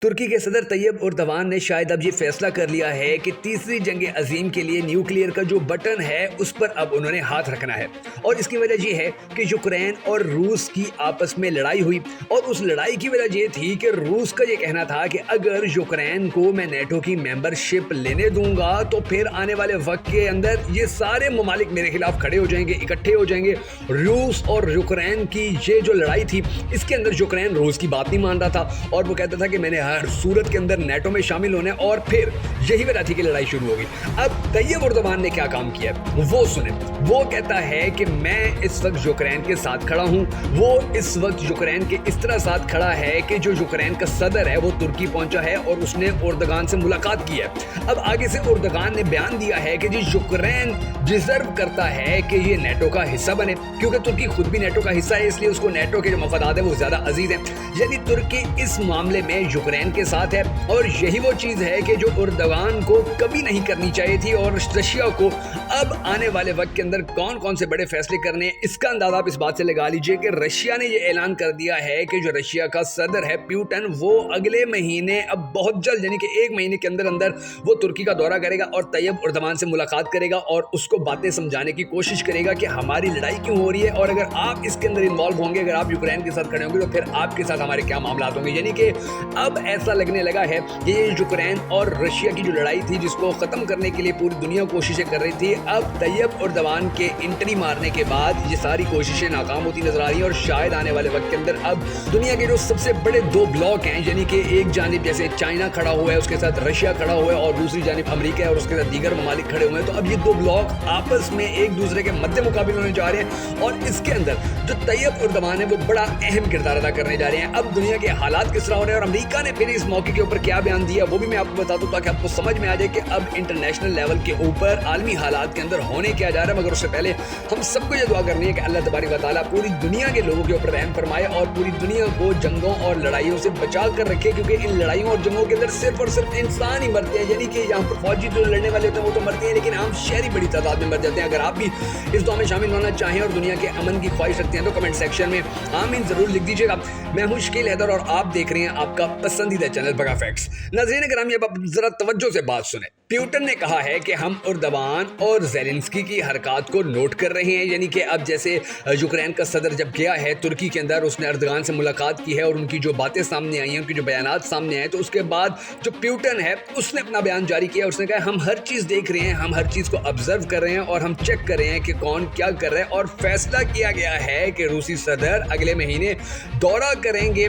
ترکی کے صدر طیب اردوان نے شاید اب یہ فیصلہ کر لیا ہے کہ تیسری جنگ عظیم کے لیے نیوکلیئر کا جو بٹن ہے اس پر اب انہوں نے ہاتھ رکھنا ہے، اور اس کی وجہ یہ ہے کہ یوکرین اور روس کی آپس میں لڑائی ہوئی، اور اس لڑائی کی وجہ یہ تھی کہ روس کا یہ کہنا تھا کہ اگر یوکرین کو میں نیٹو کی ممبرشپ لینے دوں گا تو پھر آنے والے وقت کے اندر یہ سارے ممالک میرے خلاف کھڑے ہو جائیں گے، اکٹھے ہو جائیں گے۔ روس اور یوکرین کی یہ جو لڑائی تھی اس کے اندر یوکرین روس کی بات نہیں مان رہا تھا، اور وہ کہتا تھا کہ میں نے ہر صورت کے اندر نیٹو میں شامل ہونے، اور پھر یہی وجہ تھی کہ لڑائی شروع ہوگی۔ اب طیب اردوان نے کیا کام کیا وہ سنیں۔ وہ کہتا ہے کہ میں اس وقت یوکرین کے ساتھ کھڑا ہوں، وہ اس وقت یوکرین کے اس طرح ساتھ کھڑا ہے کہ جو یوکرین کا صدر ہے وہ ترکی پہنچا ہے اور اس نے اردوغان سے ملاقات کی ہے۔ اب آگے سے اردوغان نے بیان دیا ہے کہ جی یوکرین ڈیزرو کرتا ہے کہ یہ نیٹو کا حصہ بنے، کیونکہ ترکی خود بھی نیٹو کا حصہ ہے، اس لیے اس کو نیٹو کے جو مفادات ہیں وہ زیادہ عزیز ہیں۔ یعنی ترکی اس معاملے میں یوکرین کے ساتھ ہے، اور یہی وہ چیز ہے کہ جو اردوغان کو کبھی نہیں کرنی چاہیے تھی، اور رشیا کو اب آنے والے وقت کے اندر کون کون سے بڑے فیصلے کرنے ہیں اس کا اندازہ آپ اس بات سے لگا لیجئے کہ رشیا نے یہ اعلان کر دیا ہے کہ جو رشیا کا صدر ہے پیوٹن، وہ اگلے مہینے اب بہت جلد یعنی کہ ایک مہینے کے اندر اندر وہ ترکی کا دورہ کرے گا اور طیب اردوان سے ملاقات کرے گا اور اس کو باتیں سمجھانے کی کوشش کرے گا کہ ہماری لڑائی کیوں ہو رہی ہے، اور اگر آپ اس کے اندر انوالو ہوں گے، اگر آپ یوکرین کے ساتھ کھڑے ہوں گے تو پھر آپ کے ساتھ ہمارے کیا معاملات ہوں گے۔ یعنی کہ اب ایسا لگنے لگا ہے کہ یہ یوکرین اور رشیا کی جو لڑائی تھی جس کو ختم کرنے کے لیے پوری دنیا کوششیں کر رہی تھی، اب طیب اردوان کے انٹری مارنے کے بعد یہ ساری کوششیں ناکام ہوتی نظر آ رہی ہیں، اور شاید آنے والے وقت کے اندر اب دنیا کے جو سب سے بڑے دو بلاک ہیں، یعنی کہ ایک جانب جیسے چائنا کھڑا ہوا ہے، اس کے ساتھ رشیا کھڑا ہوا ہے، اور دوسری جانب امریکہ ہے اور اس کے ساتھ دیگر ممالک کھڑے ہوئے ہیں، تو اب یہ دو بلاک آپس میں ایک دوسرے کے مد مقابل ہونے جا رہے ہیں، اور اس کے اندر جو طیب اردوان ہے وہ بڑا اہم کردار ادا کرنے جا رہے ہیں۔ اب دنیا کے حالات کس طرح ہو رہے ہیں اور امریکہ نے پھر اس موقع کے اوپر کیا بیان دیا وہ بھی میں آپ کو بتا دوں تاکہ آپ کو سمجھ میں آ جائے کہ اب انٹرنیشنل لیول کے اوپر عالمی حالات کے اندر ہونے کیا جا رہا ہے۔ مگر اس سے پہلے ہم سب کو یہ دعا کرنی ہے کہ اللہ تبارک و تعالیٰ پوری دنیا کے لوگوں کے اوپر رحم فرمائے اور پوری دنیا کو جنگوں اور لڑائیوں سے بچا کر رکھے، کیونکہ ان لڑائیوں اور جنگوں کے اندر صرف اور صرف انسان ہی مرتے ہیں، یعنی کہ یہاں پر فوجی جو لڑنے والے ہوتے ہیں وہ تو مرتے ہیں، لیکن عام شہری بڑی تعداد میں مر جاتے ہیں۔ اگر آپ بھی اس دعا میں شامل ہونا چاہیں اور دنیا کے امن کی خواہش رکھتے ہیں تو کمنٹ سیکشن میں آمین ضرور لکھ دیجیے گا۔ میں ہوں شکیل حیدر اور آپ دیکھ رہے ہیں آپ کا پسندیدہ چینل بگا فیکٹس۔ ناظرین گرامی، اب آپ ذرا توجہ سے بات سنیں۔ پیوٹن نے کہا ہے کہ ہم اردوان اور زیلنسکی کی حرکات کو نوٹ کر رہے ہیں، یعنی کہ اب جیسے یوکرین کا صدر جب گیا ہے ترکی کے اندر، اس نے اردوغان سے ملاقات کی ہے اور ان کی جو باتیں سامنے آئی ہیں، ان کی جو بیانات سامنے آئے، تو اس کے بعد جو پیوٹن ہے اس نے اپنا بیان جاری کیا، اس نے کہا ہم ہر چیز دیکھ رہے ہیں، ہم ہر چیز کو آبزرو کر رہے ہیں اور ہم چیک کر رہے ہیں کہ کون کیا کر رہا ہے، اور فیصلہ کیا گیا ہے کہ روسی صدر اگلے مہینے دورہ کریں گے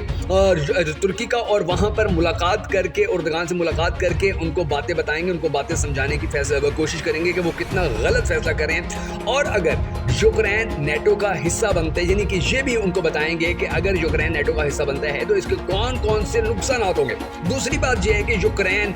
ترکی کا، اور وہاں پر ملاقات کر کے اردوغان سے ملاقات کر کے ان کو باتیں بتائیں گے، ان کو باتیں سمجھانے کی کوشش کریں گے کہ وہ کتنا غلط فیصلہ کریں، اور اگر یوکرین نیٹو کا حصہ بنتا ہے، یعنی کہ یہ بھی ان کو بتائیں گے کہ اگر یوکرین نیٹو کا حصہ بنتا ہے تو اس کے کون کون سے نقصانات ہوں گے۔ دوسری بات یہ ہے کہ یوکرین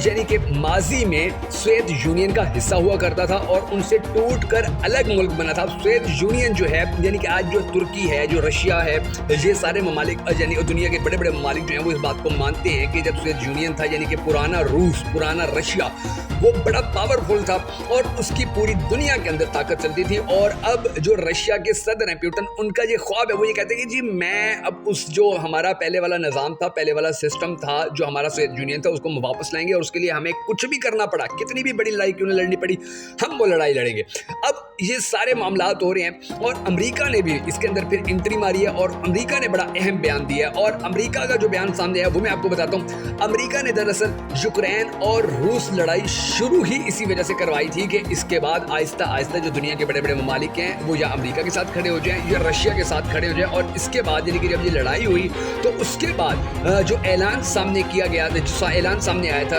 یعنی کہ ماضی میں سوویت یونین کا حصہ ہوا کرتا تھا اور ان سے ٹوٹ کر الگ ملک بنا تھا۔ سوویت یونین جو ہے یعنی کہ آج جو ترکی ہے، جو رشیا ہے، یہ سارے ممالک یعنی دنیا کے بڑے بڑے ممالک جو ہیں وہ اس بات کو مانتے ہیں کہ جب سوویت یونین تھا، یعنی کہ پرانا روس، پرانا رشیا، وہ بڑا پاورفل تھا اور اس کی پوری دنیا کے اندر طاقت چلتی تھی، اور اب جو رشیا کے صدر ہیں پیوٹن، ان کا یہ خواب ہے، وہ یہ کہتے ہیں کہ جی میں اب اس جو ہمارا پہلے والا نظام تھا، پہلے والا سسٹم تھا جو ہمارا سوویت یونین تھا، اس کو واپس لائیں گے، اور اس کے لیے ہمیں کچھ بھی کرنا پڑا، کتنی بھی بڑی لڑائی کیوں نہ لڑنی پڑی، ہم وہ لڑائی لڑیں گے۔ اب یہ سارے معاملات ہو رہے ہیں اور امریکہ نے بھی اس کے اندر پھر انٹری ماری ہے، اور امریکہ نے بڑا اہم بیان دیا ہے، اور امریکہ کا جو بیان سامنے ہے وہ میں آپ کو بتاتا ہوں۔ امریکہ نے دراصل یوکرین اور روس لڑائی شروع ہی اسی وجہ سے کروائی تھی کہ اس کے بعد آہستہ آہستہ جو دنیا کے بڑے بڑے ممالک ہیں وہ یا امریکہ کے ساتھ کھڑے ہو جائیں یا رشیا کے ساتھ کھڑے ہو جائیں، اور اس کے بعد یعنی کہ جب یہ لڑائی ہوئی تو اس کے بعد جو اعلان سامنے کیا گیا، جو اعلان سامنے آیا تھا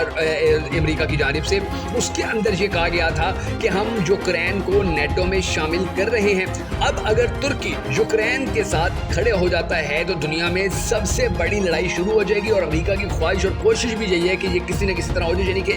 امریکہ کی جانب سے، اس کے اندر یہ کہا گیا تھا کہ ہم یوکرین کو نیٹو میں شامل کر رہے ہیں۔ اب اگر ترکی یوکرین کے ساتھ کھڑے ہو جاتا ہے تو دنیا میں سب سے بڑی لڑائی شروع ہو جائے گی، اور امریکہ کی خواہش اور کوشش بھی یہی ہے کہ یہ کسی نہ کسی طرح ہو جائے، یعنی کہ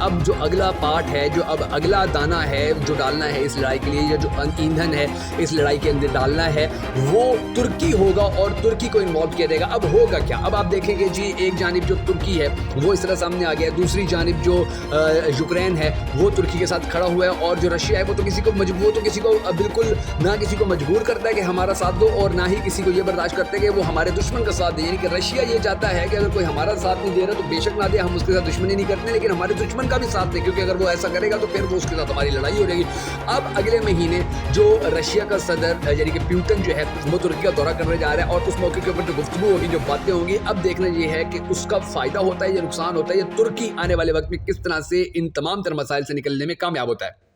اب جو اگلا پارٹ ہے, جو اب اگلا دانہ ہے جو ڈالنا ہے اس لڑائی کے لیے, یا جو ایندھن ہے اس لڑائی کے اندر ڈالنا ہے, وہ ترکی ہوگا اور ترکی کو انوالو کیا جائے گا. اب ہوگا کیا؟ اب آپ دیکھیں گے جی ایک جانب جو ترکی ہے وہ اس طرح سامنے آ گیا ہے, دوسری جانب جو یوکرین ہے وہ ترکی کے ساتھ کھڑا ہوا ہے, اور جو رشیا ہے وہ تو کسی کو بالکل نہ کسی کو مجبور کرتا ہے کہ ہمارا ساتھ دو, اور نہ ہی کسی کو یہ برداشت کرتے کہ وہ ہمارے دشمن کا ساتھ دے. یعنی کہ رشیا یہ چاہتا ہے کہ اگر کوئی ہمارا ساتھ نہیں دے رہا تو بے شک نہ دے, ہم اس کے ساتھ دشمنی نہیں کرتے, لیکن ہمارے دشمن کا بھی ساتھ دیں, کیونکہ اگر وہ ایسا کرے گا تو پھر وہ اس کے ساتھ ہماری لڑائی ہو جائے گی. اب اگلے مہینے جو رشیا کا صدر یعنی کہ پیوٹن جو ہے وہ ترکی کا دورہ کرنے جا رہا ہے, اور اس موقع کے اوپر جو گفتگو ہوگی, جو باتیں ہوں گی, اب دیکھنا یہ ہے کہ اس کا فائدہ ہوتا ہے یا نقصان ہوتا ہے, یا ترکی آنے والے وقت میں کس طرح سے ان تمام تر مسائل سے نکلنے میں کامیاب ہوتا ہے.